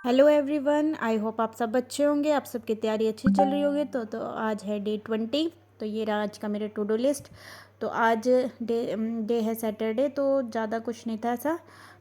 Hello everyone, I hope आप सब अच्छे होंगे। आप सबकी तैयारी अच्छी चल रही होगी। तो आज है डे 20। तो ये रहा आज का मेरे टू डू लिस्ट। तो आज डे है सैटरडे, तो ज़्यादा कुछ नहीं था ऐसा।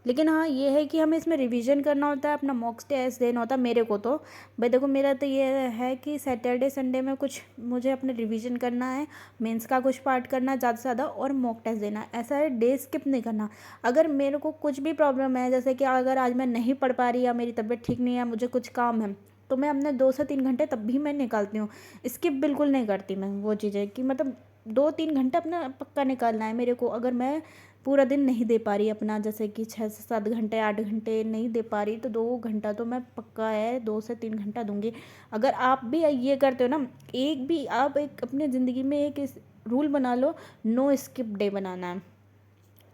लेकिन हाँ, ये है कि हमें इसमें रिवीजन करना होता है, अपना मॉक टेस्ट देना होता है मेरे को। तो भाई देखो, मेरा तो ये है कि सैटरडे संडे में कुछ मुझे अपने रिवीजन करना है, मेंस का कुछ पार्ट करना है ज़्यादा से ज़्यादा, और मॉक टेस्ट देना है। ऐसा है, डे स्किप नहीं करना। अगर मेरे को कुछ भी प्रॉब्लम है, जैसे कि अगर आज मैं नहीं पढ़ पा रही या मेरी तबीयत ठीक नहीं है, मुझे कुछ काम है, तो मैं अपने 2 से 3 घंटे तब भी मैं निकालती हूँ। स्किप बिल्कुल नहीं करती मैं वो चीज़ें कि मतलब 2-3 घंटे अपना पक्का निकालना है मेरे को। अगर मैं पूरा दिन नहीं दे पा रही अपना, जैसे कि 6 से 7 घंटे 8 घंटे नहीं दे पा रही, तो 2 घंटा तो मैं पक्का है 2 से 3 घंटा दूंगी। अगर आप भी ये करते हो ना, एक भी आप एक अपनी ज़िंदगी में एक रूल बना लो, नो स्किप डे बनाना है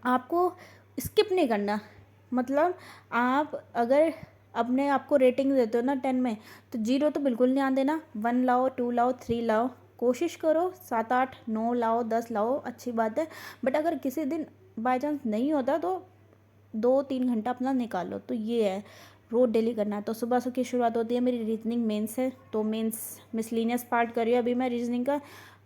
आपको। स्किप नहीं करना। मतलब आप अगर अपने आप को रेटिंग देते हो ना 10 में, तो 0 तो बिल्कुल नहीं आने देना। 1 लाओ, 2 लाओ, 3 लाओ, कोशिश करो 7 8 9 लाओ, 10 लाओ, अच्छी बात है। बट अगर किसी दिन बाई चांस नहीं होता, तो 2-3 घंटा अपना निकालो। तो ये है, रोज डेली करना है। तो सुबह से की शुरुआत होती है मेरी रीजनिंग मेंस है, तो मेंस मिसलिनियस पार्ट कर रही हूँ अभी मैं रीजनिंग का।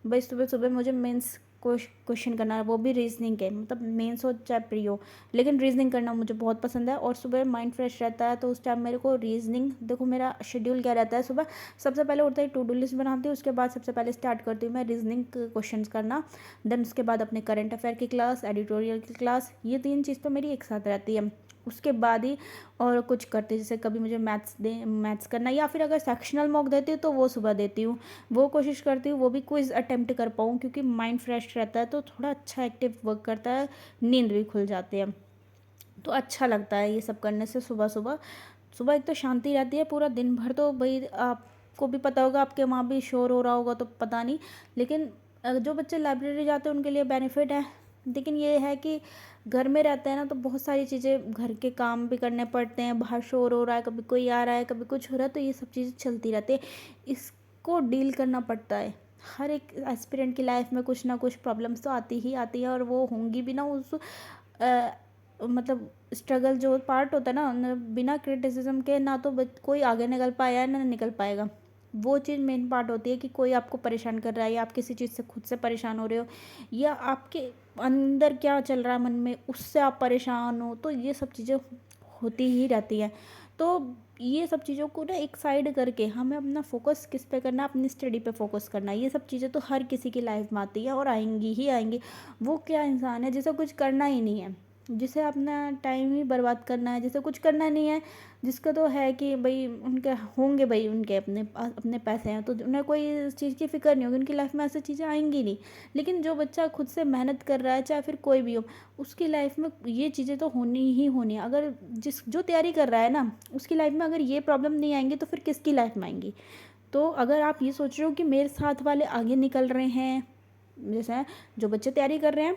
भाई सुबह सुबह मुझे मेंस क्वेश्चन करना है, वो भी रीजनिंग के, मतलब मेंस हो चाहे प्री हो, लेकिन रीजनिंग करना मुझे बहुत पसंद है। और सुबह माइंड फ्रेश रहता है, तो उस टाइम मेरे को रीजनिंग, देखो मेरा शेड्यूल क्या रहता है, सुबह सबसे पहले उठते ही टू डू लिस्ट बनाती हूँ, उसके बाद सबसे पहले स्टार्ट करती हूँ मैं रीजनिंग क्वेश्चंस करना। देन उसके बाद अपने करंट अफेयर की क्लास, एडिटोरियल की क्लास, ये 3 चीज़ तो मेरी एक साथ रहती है। उसके बाद ही और कुछ करती हूँ, जैसे कभी मुझे मैथ्स करना, या फिर अगर सेक्शनल मॉक देती हूँ तो वो सुबह देती हूँ। वो कोशिश करती हूँ वो भी क्विज अटेम्प्ट कर पाऊँ, क्योंकि माइंड फ्रेश रहता है तो थोड़ा अच्छा एक्टिव वर्क करता है, नींद भी खुल जाती है। तो अच्छा लगता है ये सब करने से। सुबह सुबह सुबह एक तो शांति रहती है, पूरा दिन भर तो भाई आपको भी पता होगा, आपके वहाँ भी शोर हो रहा होगा तो पता नहीं, लेकिन जो बच्चे लाइब्रेरी जाते हैं उनके लिए बेनिफिट है। लेकिन ये है कि घर में रहते हैं ना, तो बहुत सारी चीज़ें, घर के काम भी करने पड़ते हैं, बाहर शोर हो रहा है, कभी कोई आ रहा है, कभी कुछ हो रहा है, तो ये सब चीज़ें चलती रहती है। इसको डील करना पड़ता है। हर एक एस्पिरेंट की लाइफ में कुछ ना कुछ प्रॉब्लम्स तो आती ही आती है, और वो होंगी भी ना। उस मतलब स्ट्रगल जो पार्ट होता है ना, बिना क्रिटिसिज्म के ना तो कोई आगे निकल पाया है ना निकल पाएगा। वो चीज़ मेन पार्ट होती है कि कोई आपको परेशान कर रहा है, या आप किसी चीज़ से खुद से परेशान हो रहे हो, या आपके अंदर क्या चल रहा है मन में, उससे आप परेशान हो, तो ये सब चीज़ें होती ही रहती है। तो ये सब चीज़ों को ना एक साइड करके हमें अपना फोकस किस पे करना है, अपनी स्टडी पे फोकस करना है। ये सब चीज़ें तो हर किसी की लाइफ में आती है और आएंगी ही आएंगी। वो क्या इंसान है जिसे कुछ करना ही नहीं है, जिसे अपना टाइम ही बर्बाद करना है, जिसे कुछ करना नहीं है, जिसका तो है कि भाई उनके होंगे, भाई उनके अपने अपने पैसे हैं, तो उन्हें कोई इस चीज़ की फ़िक्र नहीं होगी, उनकी लाइफ में ऐसी चीज़ें आएंगी नहीं। लेकिन जो बच्चा खुद से मेहनत कर रहा है, चाहे फिर कोई भी हो, उसकी लाइफ में ये चीज़ें तो होनी ही होनी है। अगर जो तैयारी कर रहा है ना, उसकी लाइफ में अगर ये प्रॉब्लम नहीं आएंगी, तो फिर किसकी लाइफ में आएंगी। तो अगर आप ये सोच रहे हो कि मेरे साथ वाले आगे निकल रहे हैं, जैसे जो बच्चे तैयारी कर रहे हैं,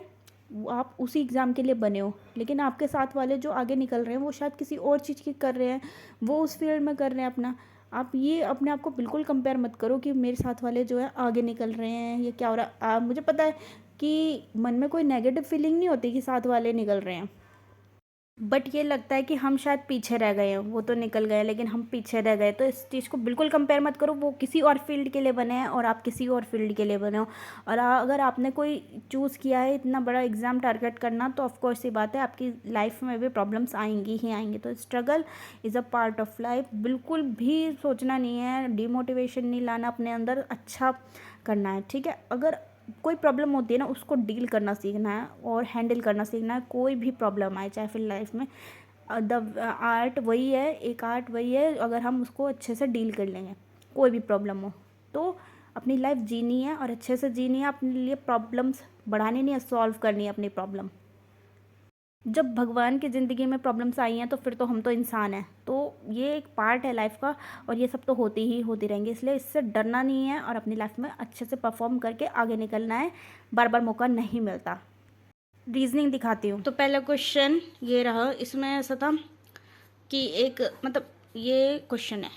आप उसी एग्ज़ाम के लिए बने हो, लेकिन आपके साथ वाले जो आगे निकल रहे हैं वो शायद किसी और चीज़ की कर रहे हैं, वो उस फील्ड में कर रहे हैं अपना। आप ये अपने आप को बिल्कुल कंपेयर मत करो कि मेरे साथ वाले जो है आगे निकल रहे हैं, ये क्या हो रहा है। मुझे पता है कि मन में कोई नेगेटिव फीलिंग नहीं होती कि साथ वाले निकल रहे हैं, बट ये लगता है कि हम शायद पीछे रह गए हैं, वो तो निकल गए लेकिन हम पीछे रह गए। तो इस चीज़ को बिल्कुल कंपेयर मत करो, वो किसी और फील्ड के लिए बने हैं और आप किसी और फील्ड के लिए बने हो। और अगर आपने कोई चूज़ किया है इतना बड़ा एग्ज़ाम टारगेट करना, तो ऑफकोर्स ये बात है आपकी लाइफ में भी प्रॉब्लम्स आएंगी ही आएंगी। तो struggle is a part of life. बिल्कुल भी सोचना नहीं है, डिमोटिवेशन नहीं लाना अपने अंदर, अच्छा करना है, ठीक है। अगर कोई प्रॉब्लम होती है ना, उसको डील करना सीखना है और हैंडल करना सीखना है। कोई भी प्रॉब्लम आए चाहे फिर लाइफ में, द आर्ट वही है, एक आर्ट वही है, अगर हम उसको अच्छे से डील कर लेंगे, कोई भी प्रॉब्लम हो, तो अपनी लाइफ जीनी है और अच्छे से जीनी है। अपने लिए प्रॉब्लम्स बढ़ानी नहीं है, सॉल्व करनी है अपनी प्रॉब्लम। जब भगवान की ज़िंदगी में प्रॉब्लम्स आई हैं, तो फिर तो हम तो इंसान हैं, तो ये एक पार्ट है लाइफ का, और ये सब तो होती ही होती रहेंगी। इसलिए इससे डरना नहीं है और अपनी लाइफ में अच्छे से परफॉर्म करके आगे निकलना है। बार बार मौका नहीं मिलता। रीजनिंग दिखाती हूँ। तो पहला क्वेश्चन ये रहा, इसमें ऐसा था कि एक मतलब ये क्वेश्चन है,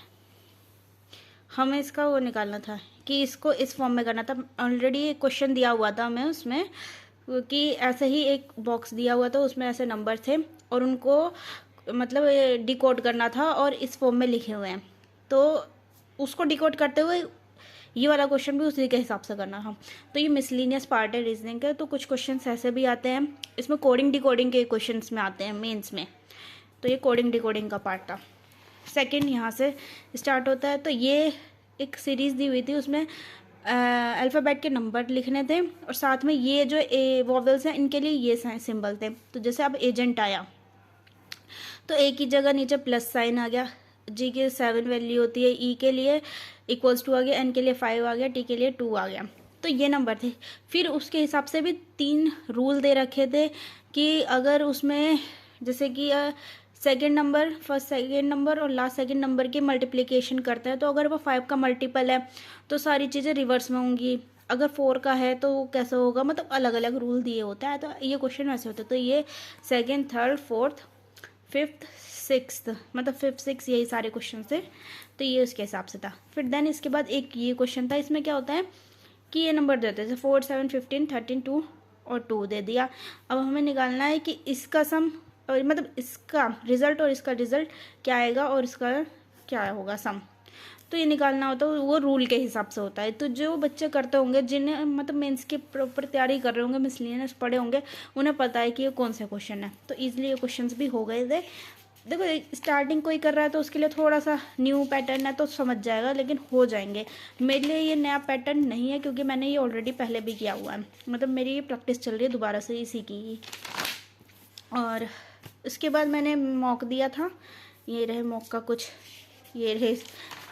हमें इसका वो निकालना था कि इसको इस फॉर्म में करना था। ऑलरेडी एक क्वेश्चन दिया हुआ था हमें उसमें, कि ऐसे ही एक बॉक्स दिया हुआ था, उसमें ऐसे नंबर थे और उनको मतलब डिकोड करना था और इस फॉर्म में लिखे हुए हैं, तो उसको डिकोड करते हुए ये वाला क्वेश्चन भी उसी के हिसाब से करना था। तो ये मिसलिनियस पार्ट है रीजनिंग का। तो कुछ क्वेश्चंस ऐसे भी आते हैं, इसमें कोडिंग डिकोडिंग के क्वेश्चंस में आते हैं मेंस में। तो ये कोडिंग डिकोडिंग का पार्ट था। सेकंड यहाँ से स्टार्ट होता है। तो ये एक सीरीज़ दी हुई थी, उसमें अल्फ़ाबेट के नंबर लिखने थे और साथ में ये जो वॉवेल्स हैं इनके लिए ये सिंबल थे। तो जैसे अब एजेंट आया तो ए की जगह नीचे प्लस साइन आ गया, जी की 7 वैल्यू होती है, ई के लिए =2 आ गया, एन के लिए 5 आ गया, टी के लिए 2 आ गया। तो ये नंबर थे। फिर उसके हिसाब से भी 3 रूल दे रखे थे कि अगर उसमें जैसे कि second number, first second number और लास्ट सेकेंड नंबर की मल्टीप्लिकेशन करता है, तो अगर वो 5 का मल्टीपल है तो सारी चीज़ें रिवर्स में होंगी, अगर 4 का है तो कैसे होगा, मतलब अलग अलग रूल दिए होता है। तो ये क्वेश्चन वैसे होते हैं। तो ये second, third, fourth, fifth, sixth, मतलब 5, 6 यही सारे क्वेश्चन थे। तो ये उसके हिसाब से था। फिर देन इसके बाद एक ये क्वेश्चन था, इसमें क्या होता है कि ये नंबर देते थे 4, 7, 15, 13, 2 और 2 दे दिया। अब हमें निकालना है कि इसका सम और मतलब इसका रिजल्ट और इसका रिजल्ट क्या आएगा और इसका क्या होगा सम। तो ये निकालना होता है, वो रूल के हिसाब से होता है। तो जो बच्चे करते होंगे, जिन्हें मतलब मेंस की प्रॉपर तैयारी कर रहे होंगे, मिसलिनियस पढ़े होंगे, उन्हें पता है कि ये कौन से क्वेश्चन है। तो ईजिली ये क्वेश्चंस भी हो गए थे। देखो स्टार्टिंग कोई कर रहा है तो उसके लिए थोड़ा सा न्यू पैटर्न है तो समझ जाएगा, लेकिन हो जाएंगे। मेरे लिए ये नया पैटर्न नहीं है क्योंकि मैंने ये ऑलरेडी पहले भी किया हुआ है, मतलब मेरी ये प्रैक्टिस चल रही है दोबारा से इसी की। और उसके बाद मैंने मॉक दिया था, ये रहे मॉक का कुछ, ये रहे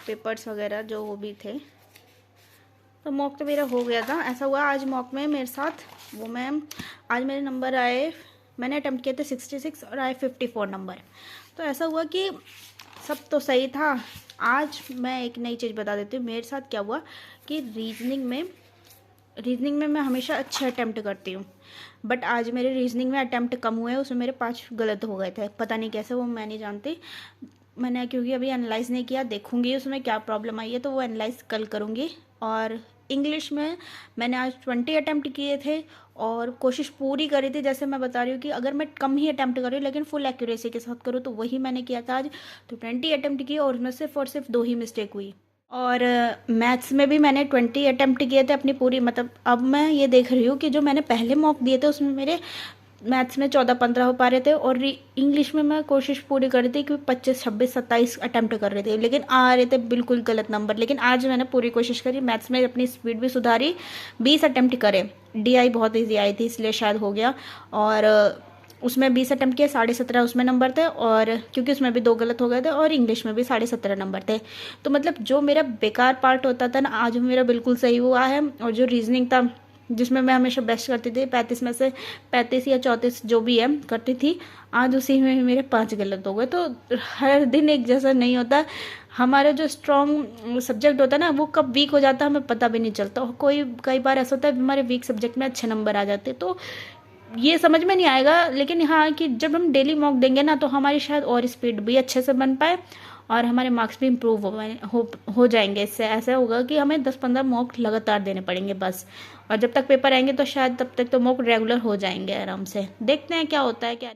पेपर्स वगैरह जो वो भी थे। तो मॉक तो मेरा हो गया था। ऐसा हुआ आज मॉक में मेरे साथ वो मैम, आज मेरे नंबर आए, मैंने अटेम्प्ट किए थे 66 और आए 54 नंबर। तो ऐसा हुआ कि सब तो सही था। आज मैं एक नई चीज़ बता देती हूँ मेरे साथ क्या हुआ कि रीजनिंग में मैं हमेशा अच्छे अटैम्प्ट करती हूँ, बट आज मेरे रीजनिंग में अटैम्प्ट कम हुए, उसमें मेरे 5 गलत हो गए थे। पता नहीं कैसे, वो मैं नहीं जानती। मैंने क्योंकि अभी एनालाइज़ नहीं किया, देखूंगी उसमें क्या प्रॉब्लम आई है तो वो एनालाइज़ कल करूँगी। और इंग्लिश में मैंने आज 20 अटैम्प्ट किए थे और कोशिश पूरी करी थी। जैसे मैं बता रही हूँ कि अगर मैं कम ही अटैम्प्ट करूँ लेकिन फुल एक्यूरेसी के साथ करूँ, तो वही मैंने किया था आज। तो 20 अटैम्प्ट किए और उसमें सिर्फ और सिर्फ 2 ही मिस्टेक हुई। और मैथ्स में भी मैंने 20 अटैम्प्ट किए थे अपनी पूरी, मतलब अब मैं ये देख रही हूँ कि जो मैंने पहले मॉक दिए थे उसमें मेरे मैथ्स में 14-15 हो पा रहे थे और इंग्लिश में मैं कोशिश पूरी कर रही थी कि 25, 26, 27 अटैम्प्ट कर रहे थे, लेकिन आ रहे थे बिल्कुल गलत नंबर। लेकिन आज मैंने पूरी कोशिश करी, मैथ्स में अपनी स्पीड भी सुधारी, 20 अटैम्प्ट करे। DI बहुत ईजी आई थी इसलिए शायद हो गया। और उसमें 20 अटैम्प्ट किए, 17.5 उसमें नंबर थे, और क्योंकि उसमें भी 2 गलत हो गए थे, और इंग्लिश में भी 17.5 नंबर थे। तो मतलब जो मेरा बेकार पार्ट होता था ना, आज मेरा बिल्कुल सही हुआ है। और जो रीजनिंग था जिसमें मैं हमेशा बेस्ट करती थी, 35 में से 35 या 34 जो भी है करती थी, आज उसी में मेरे 5 गलत हो गए। तो हर दिन एक जैसा नहीं होता। हमारा जो स्ट्रॉन्ग सब्जेक्ट होता है ना, वो कब वीक हो जाता है हमें पता भी नहीं चलता। कई बार ऐसा होता है हमारे वीक सब्जेक्ट में अच्छे नंबर आ जाते। तो ये समझ में नहीं आएगा, लेकिन हाँ कि जब हम डेली मॉक देंगे ना तो हमारी शायद और स्पीड भी अच्छे से बन पाए और हमारे मार्क्स भी इम्प्रूव हो जाएंगे। इससे ऐसा होगा कि हमें 10-15 मॉक लगातार देने पड़ेंगे बस, और जब तक पेपर आएंगे तो शायद तब तक तो मॉक रेगुलर हो जाएंगे आराम से। देखते हैं क्या होता है क्या।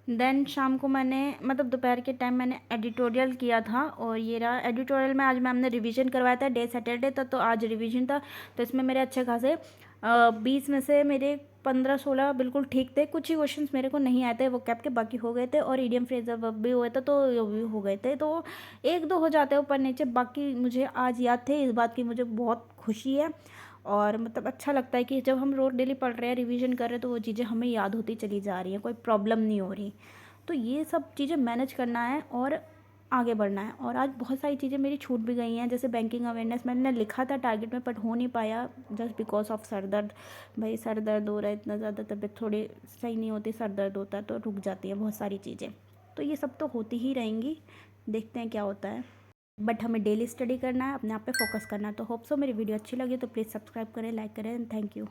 देन शाम को मैंने मतलब दोपहर के टाइम मैंने एडिटोरियल किया था, और ये रहा एडिटोरियल में आज मैम ने रिवीजन करवाया था, डे सैटरडे था तो आज रिवीजन था। तो इसमें मेरे अच्छे खासे 20 में से मेरे 15-16 बिल्कुल ठीक थे। कुछ ही क्वेश्चंस मेरे को नहीं आए थे वो कैप के, बाकी हो गए थे। और इडियम फ्रेजर वर्ब भी हुए थे तो ये भी हो गए थे। तो 1-2 हो जाते हैं ऊपर नीचे, बाकी मुझे आज याद थे। इस बात की मुझे बहुत खुशी है और मतलब अच्छा लगता है कि जब हम रोज़ डेली पढ़ रहे हैं, रिवीजन कर रहे हैं, तो वो चीज़ें हमें याद होती चली जा रही हैं, कोई प्रॉब्लम नहीं हो रही। तो ये सब चीज़ें मैनेज करना है और आगे बढ़ना है। और आज बहुत सारी चीज़ें मेरी छूट भी गई हैं, जैसे बैंकिंग अवेयरनेस मैंने लिखा था टारगेट में, बट हो नहीं पाया जस्ट बिकॉज ऑफ सर दर्द। भाई सर दर्द हो रहा है इतना ज़्यादा, तबीयत थोड़ी सही नहीं होती, सर दर्द होता है तो रुक जाती है बहुत सारी चीज़ें। तो ये सब तो होती ही रहेंगी, देखते हैं क्या होता है। बट हमें डेली स्टडी करना है, अपने आप पे फोकस करना है। तो होप सो मेरी वीडियो अच्छी लगी तो प्लीज़ सब्सक्राइब करें, लाइक करें एंड थैंक यू।